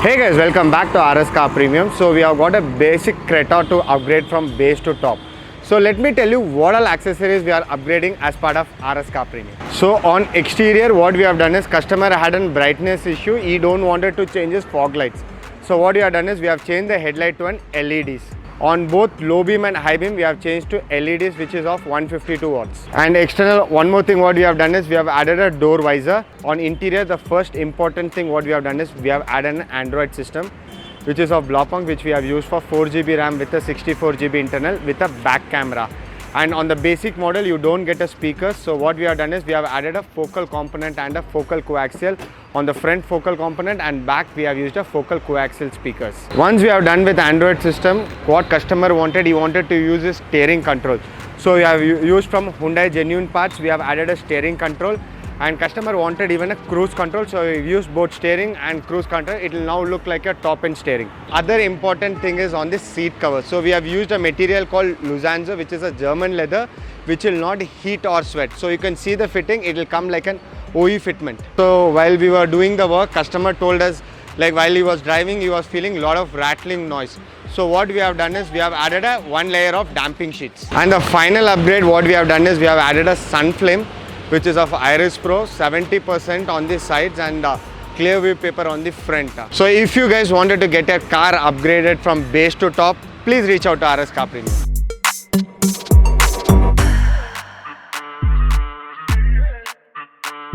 Hey guys, welcome back to RS Car Premium. So we have got a basic CRETA to upgrade from base to top. So let me tell you what all accessories we are upgrading as part of RS Car Premium. So on exterior, what we have done is customer had a brightness issue. He don't wanted to change his fog lights. So what we have done is we have changed the headlight to an LEDs. On both low beam and high beam, we have changed to LEDs, which is of 152 watts. And external, one more thing what we have done is we have added a door visor. On interior, the first important thing what we have done is we have added an Android system, which is of Blopong, which we have used for 4GB RAM with a 64GB internal with a back camera. And on the basic model, you don't get a speaker. So what we have done is we have added a focal component and a focal coaxial. On the front focal component and back, we have used a focal coaxial speakers. Once we have done with Android system, what customer wanted, he wanted to use his steering control. So we have used from Hyundai genuine parts, we have added a steering control. And customer wanted even a cruise control, so we used both steering and cruise control. It will now look like a top-end steering. Other important thing is on the seat cover. So we have used a material called Lusanzo, which is a German leather, which will not heat or sweat. So you can see the fitting, it will come like an OE fitment. So while we were doing the work, customer told us, like while he was driving, he was feeling a lot of rattling noise. So what we have done is we have added a one layer of damping sheets. And the final upgrade what we have done is we have added a Sunflame, which is of Iris Pro, 70% on the sides and clear view paper on the front. So if you guys wanted to get a car upgraded from base to top, please reach out to RS Car Premium.